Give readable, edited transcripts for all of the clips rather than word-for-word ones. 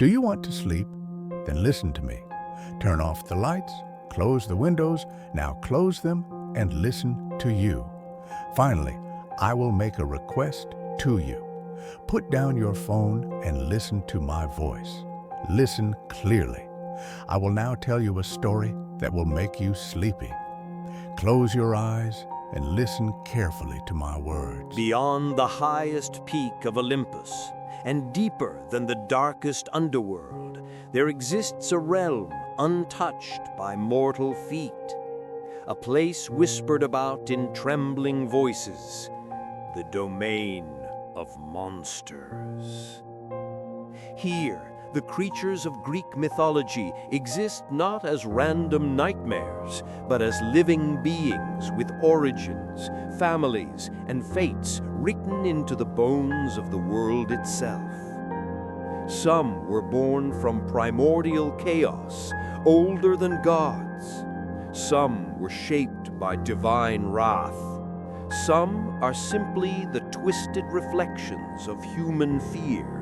Do you want to sleep? Then listen to me. Turn off the lights, close the windows, now close them and listen to you. Finally, I will make a request to you. Put down your phone and listen to my voice. Listen clearly. I will now tell you a story that will make you sleepy. Close your eyes and listen carefully to my words. Beyond the highest peak of Olympus, and deeper than the darkest underworld, there exists a realm untouched by mortal feet. A place whispered about in trembling voices, the domain of monsters. Here, the creatures of Greek mythology exist not as random nightmares, but as living beings with origins, families, and fates written into the bones of the world itself. Some were born from primordial chaos, older than gods. Some were shaped by divine wrath. Some are simply the twisted reflections of human fear.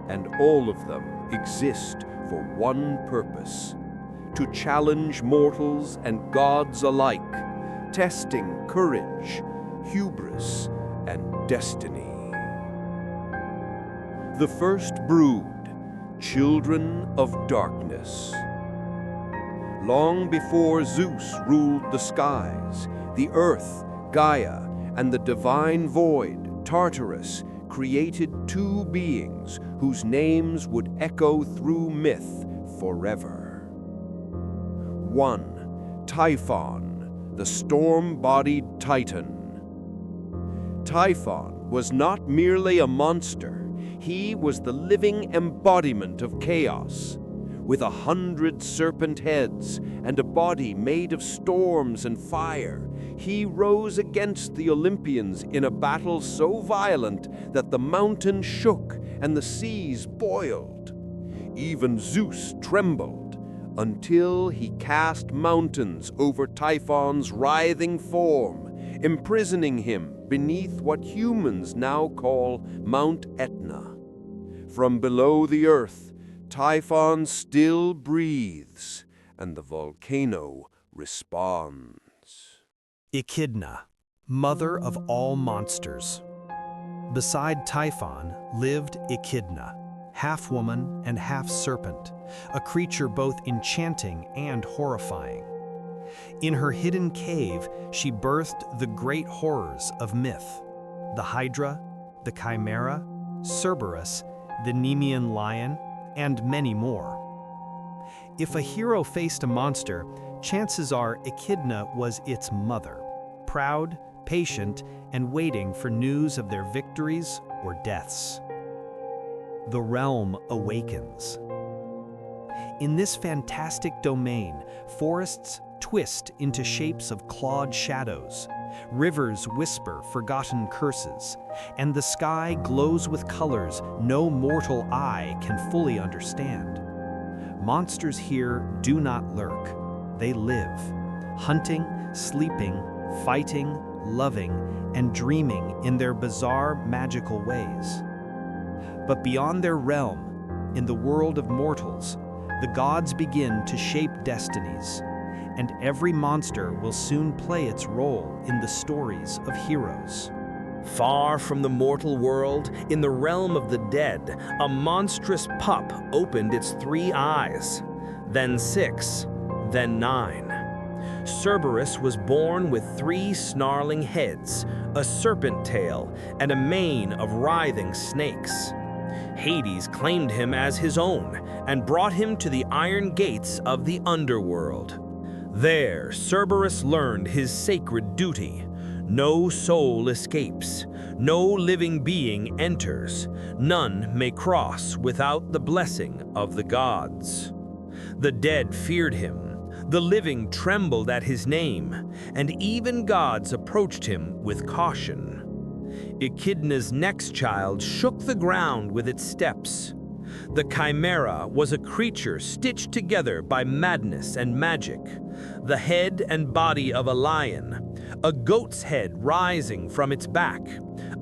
And all of them exist for one purpose: to challenge mortals and gods alike, testing courage, hubris, and destiny. The first brood, children of darkness. Long before Zeus ruled the skies, the earth, Gaia, and the divine void, Tartarus, created two beings whose names would echo through myth forever. One, Typhon, the storm-bodied Titan. Typhon was not merely a monster, he was the living embodiment of chaos. With 100 serpent heads and a body made of storms and fire, he rose against the Olympians in a battle so violent that the mountains shook and the seas boiled. Even Zeus trembled until he cast mountains over Typhon's writhing form, imprisoning him beneath what humans now call Mount Etna. From below the earth, Typhon still breathes, and the volcano responds. Echidna, mother of all monsters. Beside Typhon lived Echidna, half woman and half serpent, a creature both enchanting and horrifying. In her hidden cave, she birthed the great horrors of myth: the Hydra, the Chimera, Cerberus, the Nemean lion, and many more. If a hero faced a monster, chances are Echidna was its mother, proud, patient, and waiting for news of their victories or deaths. The realm awakens. In this fantastic domain, forests twist into shapes of clawed shadows, rivers whisper forgotten curses, and the sky glows with colors no mortal eye can fully understand. Monsters here do not lurk. They live, hunting, sleeping, fighting, loving, and dreaming in their bizarre, magical ways. But beyond their realm, in the world of mortals, the gods begin to shape destinies, and every monster will soon play its role in the stories of heroes. Far from the mortal world, in the realm of the dead, a monstrous pup opened its 3 eyes, then 6, then 9. Cerberus was born with 3 snarling heads, a serpent tail, and a mane of writhing snakes. Hades claimed him as his own and brought him to the iron gates of the underworld. There, Cerberus learned his sacred duty. No soul escapes, no living being enters, none may cross without the blessing of the gods. The dead feared him, the living trembled at his name, and even gods approached him with caution. Echidna's next child shook the ground with its steps. The Chimera was a creature stitched together by madness and magic, the head and body of a lion, a goat's head rising from its back,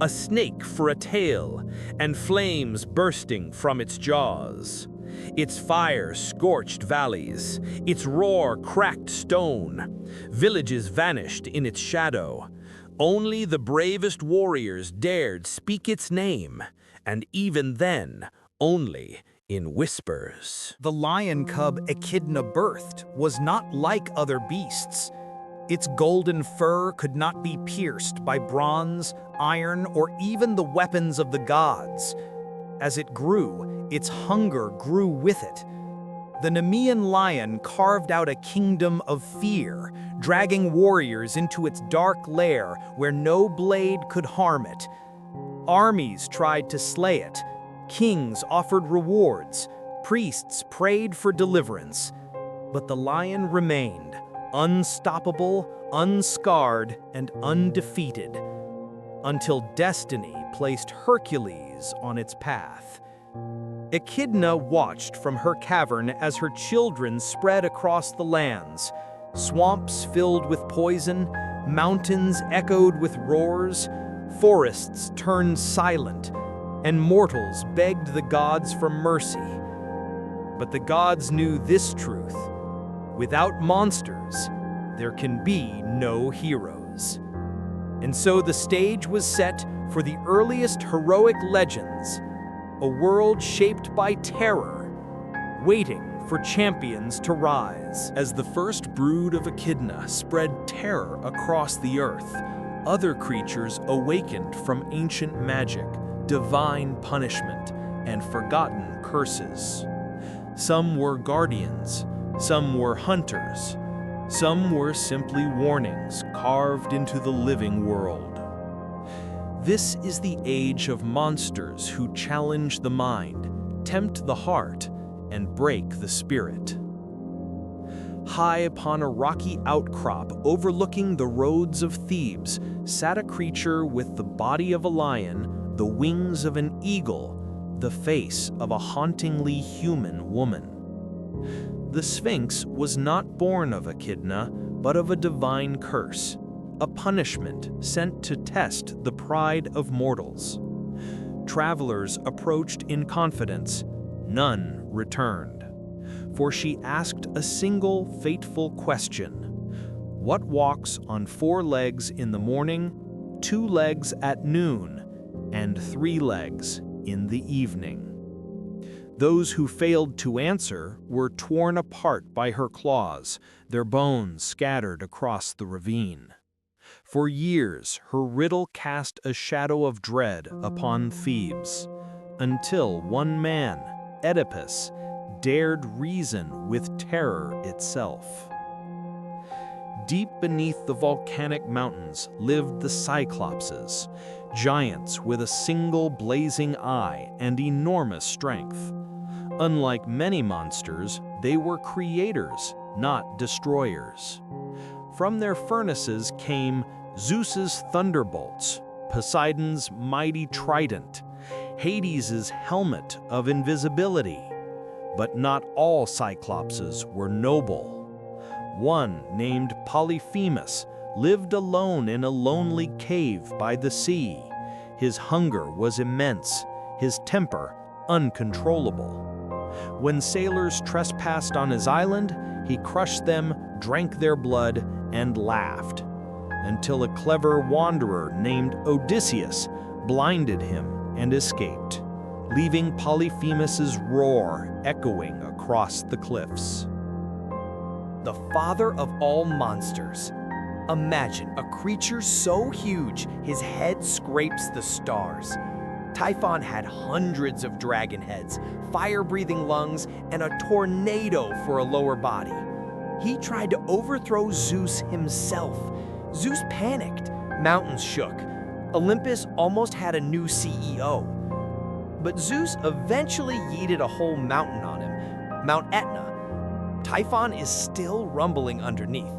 a snake for a tail, and flames bursting from its jaws. Its fire scorched valleys, its roar cracked stone. Villages vanished in its shadow. Only the bravest warriors dared speak its name, and even then, only in whispers. The lion cub Echidna birthed was not like other beasts. Its golden fur could not be pierced by bronze, iron, or even the weapons of the gods. As it grew, its hunger grew with it. The Nemean lion carved out a kingdom of fear, dragging warriors into its dark lair where no blade could harm it. Armies tried to slay it. Kings offered rewards. Priests prayed for deliverance. But the lion remained, unstoppable, unscarred, and undefeated, until destiny placed Hercules on its path. Echidna watched from her cavern as her children spread across the lands. Swamps filled with poison, mountains echoed with roars, forests turned silent, and mortals begged the gods for mercy. But the gods knew this truth: without monsters, there can be no heroes. And so the stage was set for the earliest heroic legends, a world shaped by terror, waiting for champions to rise. As the first brood of Echidna spread terror across the earth, other creatures awakened from ancient magic, divine punishment, and forgotten curses. Some were guardians, some were hunters, some were simply warnings carved into the living world. This is the age of monsters who challenge the mind, tempt the heart, and break the spirit. High upon a rocky outcrop overlooking the roads of Thebes sat a creature with the body of a lion, the wings of an eagle, the face of a hauntingly human woman. The Sphinx was not born of Echidna, but of a divine curse, a punishment sent to test the pride of mortals. Travelers approached in confidence. None returned, for she asked a single fateful question: what walks on 4 legs in the morning, 2 legs at noon, and 3 legs in the evening? Those who failed to answer were torn apart by her claws, their bones scattered across the ravine. For years, her riddle cast a shadow of dread upon Thebes, until one man, Oedipus, dared reason with terror itself. Deep beneath the volcanic mountains lived the Cyclopses, giants with a single blazing eye and enormous strength. Unlike many monsters, they were creators, not destroyers. From their furnaces came Zeus's thunderbolts, Poseidon's mighty trident, Hades's helmet of invisibility. But not all Cyclopses were noble. One, named Polyphemus, lived alone in a lonely cave by the sea. His hunger was immense, his temper uncontrollable. When sailors trespassed on his island, he crushed them, drank their blood, and laughed, until a clever wanderer named Odysseus blinded him and escaped, leaving Polyphemus's roar echoing across the cliffs. The father of all monsters. Imagine a creature so huge his head scrapes the stars. Typhon had hundreds of dragon heads, fire-breathing lungs, and a tornado for a lower body. He tried to overthrow Zeus himself. Zeus panicked, mountains shook. Olympus almost had a new CEO. But Zeus eventually yeeted a whole mountain on him, Mount Etna. Typhon is still rumbling underneath.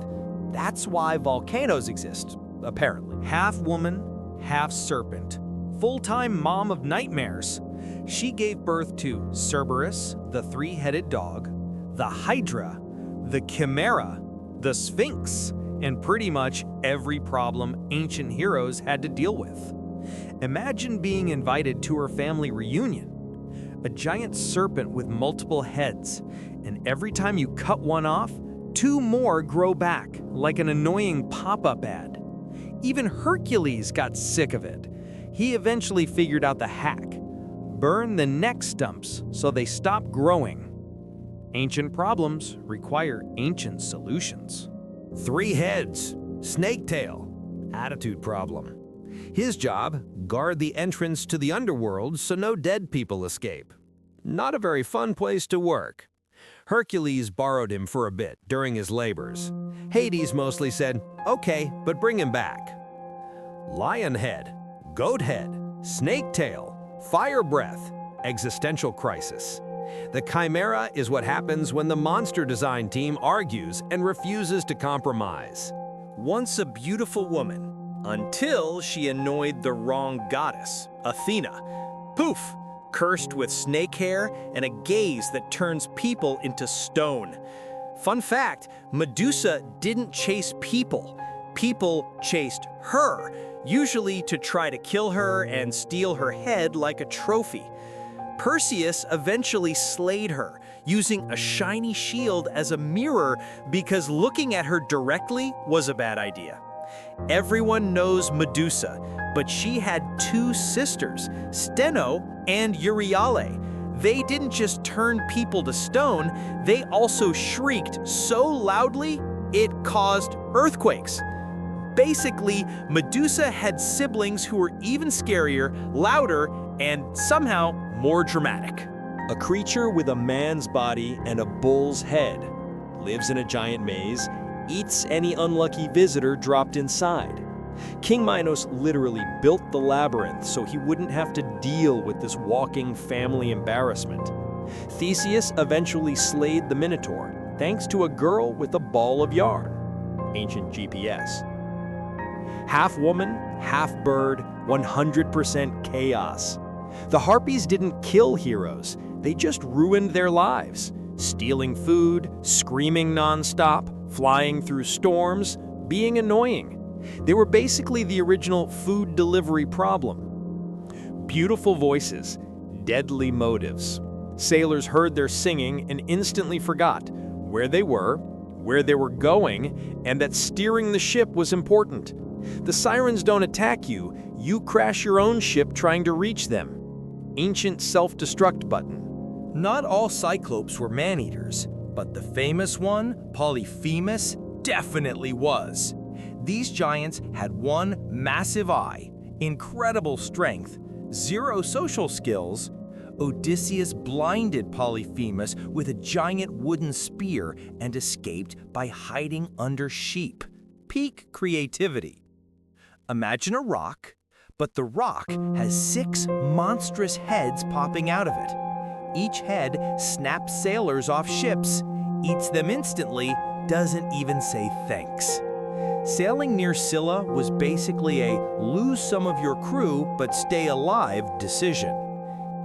That's why volcanoes exist, apparently. Half woman, half serpent, full-time mom of nightmares. She gave birth to Cerberus, the 3-headed dog, the Hydra, the Chimera, the Sphinx, and pretty much every problem ancient heroes had to deal with. Imagine being invited to her family reunion. A giant serpent with multiple heads, and every time you cut one off, 2 more grow back, like an annoying pop-up ad. Even Hercules got sick of it. He eventually figured out the hack. Burn the neck stumps so they stop growing. Ancient problems require ancient solutions. 3 heads, snake tail, attitude problem. His job, guard the entrance to the underworld so no dead people escape. Not a very fun place to work. Hercules borrowed him for a bit during his labors. Hades mostly said, okay, but bring him back. Lion head, goat head, snake tail, fire breath, existential crisis. The chimera is what happens when the monster design team argues and refuses to compromise. Once a beautiful woman, until she annoyed the wrong goddess, Athena. Poof! Cursed with snake hair and a gaze that turns people into stone. Fun fact, Medusa didn't chase people. People chased her, usually to try to kill her and steal her head like a trophy. Perseus eventually slayed her, using a shiny shield as a mirror because looking at her directly was a bad idea. Everyone knows Medusa, but she had 2 sisters, Steno and Euryale. They didn't just turn people to stone, they also shrieked so loudly it caused earthquakes. Basically, Medusa had siblings who were even scarier, louder, and somehow more dramatic. A creature with a man's body and a bull's head, lives in a giant maze, eats any unlucky visitor dropped inside. King Minos literally built the labyrinth so he wouldn't have to deal with this walking family embarrassment. Theseus eventually slayed the Minotaur, thanks to a girl with a ball of yarn. Ancient GPS. Half woman, half bird, 100% chaos. The Harpies didn't kill heroes, they just ruined their lives. Stealing food, screaming nonstop, flying through storms, being annoying. They were basically the original food delivery problem. Beautiful voices, deadly motives. Sailors heard their singing and instantly forgot where they were going, and that steering the ship was important. The sirens don't attack you, you crash your own ship trying to reach them. Ancient self-destruct button. Not all cyclopes were man-eaters, but the famous one, Polyphemus, definitely was. These giants had one massive eye, incredible strength, 0 social skills. Odysseus blinded Polyphemus with a giant wooden spear and escaped by hiding under sheep. Peak creativity. Imagine a rock, but the rock has 6 monstrous heads popping out of it. Each head snaps sailors off ships, eats them instantly, doesn't even say thanks. Sailing near Scylla was basically a lose some of your crew but stay alive decision.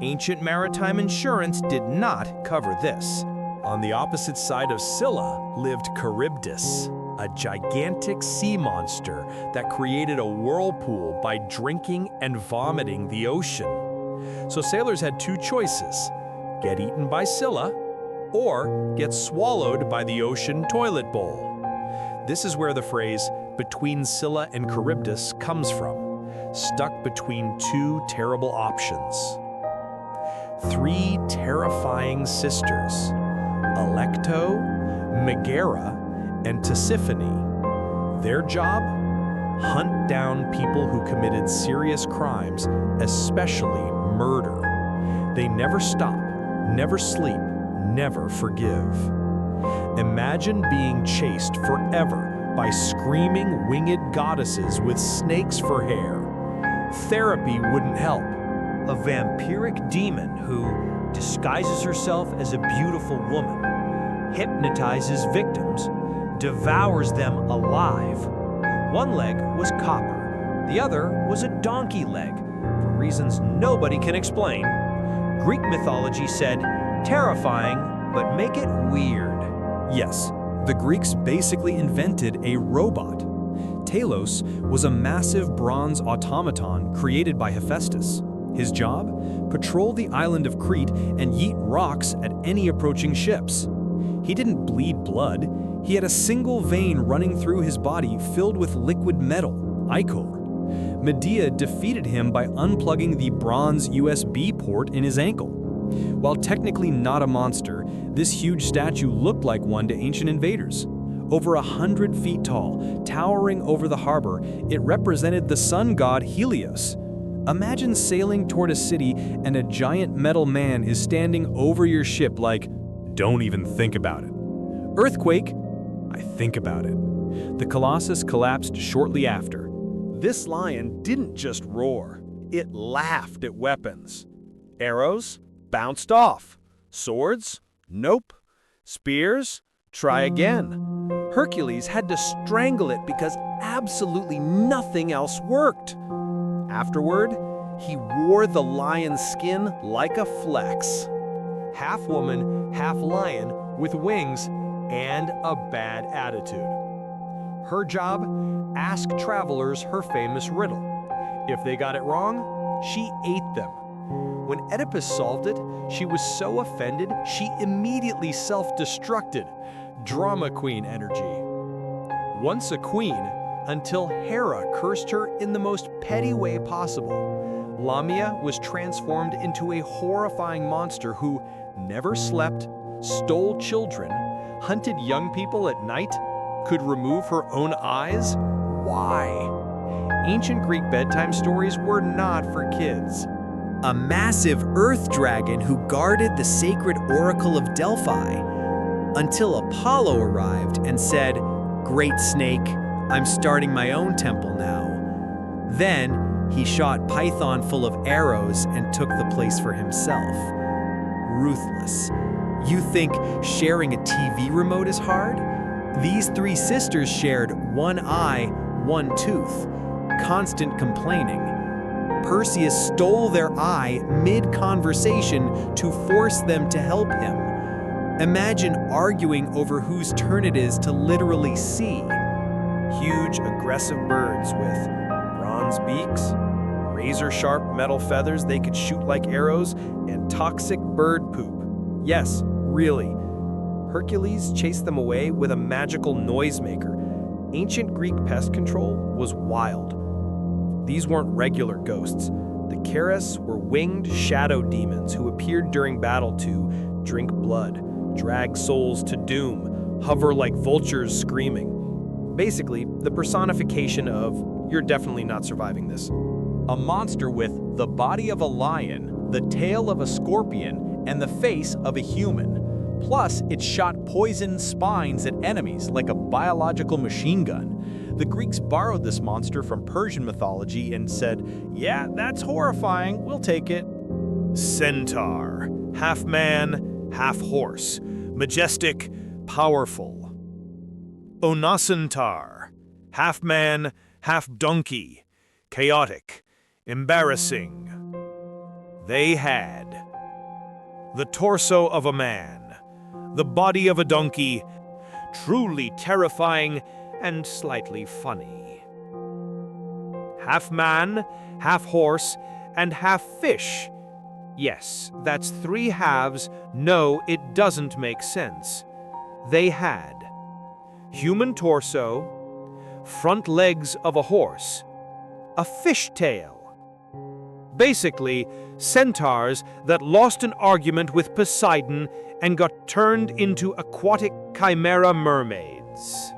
Ancient maritime insurance did not cover this. On the opposite side of Scylla lived Charybdis, a gigantic sea monster that created a whirlpool by drinking and vomiting the ocean. So sailors had 2 choices: get eaten by Scylla, or get swallowed by the ocean toilet bowl. This is where the phrase, between Scylla and Charybdis, comes from, stuck between 2 terrible options. 3 terrifying sisters, Alecto, Megara, and Tisiphone. Their job? Hunt down people who committed serious crimes, especially murder. They never stop, never sleep, never forgive. Imagine being chased forever by screaming winged goddesses with snakes for hair. Therapy wouldn't help. A vampiric demon who disguises herself as a beautiful woman, hypnotizes victims, devours them alive. One leg was copper, the other was a donkey leg, for reasons nobody can explain. Greek mythology said, terrifying, but make it weird. Yes, The Greeks basically invented a robot. Talos was a massive bronze automaton created by Hephaestus. His job? Patrol the island of Crete and yeet rocks at any approaching ships. He didn't bleed blood. He had a single vein running through his body filled with liquid metal, ichor. Medea defeated him by unplugging the bronze USB port in his ankle. While technically not a monster, this huge statue looked like one to ancient invaders. Over 100 feet tall, towering over the harbor, it represented the sun god Helios. Imagine sailing toward a city and a giant metal man is standing over your ship like, "Don't even think about it." Earthquake? I think about it. The Colossus collapsed shortly after. This lion didn't just roar, it laughed at weapons. Arrows? Bounced off. Swords? Nope. Spears? Try again. Hercules had to strangle it because absolutely nothing else worked. Afterward, he wore the lion's skin like a flex. Half woman, half lion, with wings and a bad attitude. Her job? Ask travelers her famous riddle. If they got it wrong, she ate them. When Oedipus solved it, she was so offended she immediately self-destructed. Drama queen energy. Once a queen, until Hera cursed her in the most petty way possible. Lamia was transformed into a horrifying monster who never slept, stole children, hunted young people at night, could remove her own eyes. Why? Ancient Greek bedtime stories were not for kids. A massive earth dragon who guarded the sacred oracle of Delphi, until Apollo arrived and said, "Great snake, I'm starting my own temple now." Then he shot Python full of arrows and took the place for himself. Ruthless. You think sharing a TV remote is hard? These three sisters shared one eye, one tooth. Constant complaining. Perseus stole their eye mid-conversation to force them to help him. Imagine arguing over whose turn it is to literally see. Huge, aggressive birds with bronze beaks, razor-sharp metal feathers they could shoot like arrows, and toxic bird poop. Yes, really. Hercules chased them away with a magical noisemaker. Ancient Greek pest control was wild. These weren't regular ghosts. The Keres were winged shadow demons who appeared during battle to drink blood, drag souls to doom, hover like vultures screaming. Basically, the personification of, "You're definitely not surviving this." A monster with the body of a lion, the tail of a scorpion, and the face of a human. Plus, it shot poisoned spines at enemies like a biological machine gun. The Greeks borrowed this monster from Persian mythology and said, "Yeah, that's horrifying, we'll take it." Centaur, half man, half horse, majestic, powerful. Onocentar, half man, half donkey, chaotic, embarrassing. They had the torso of a man, the body of a donkey, truly terrifying and slightly funny. Half man, half horse, and half fish. Yes, that's three halves. No, it doesn't make sense. They had human torso, front legs of a horse, a fish tail. Basically, centaurs that lost an argument with Poseidon and got turned into aquatic chimera mermaids.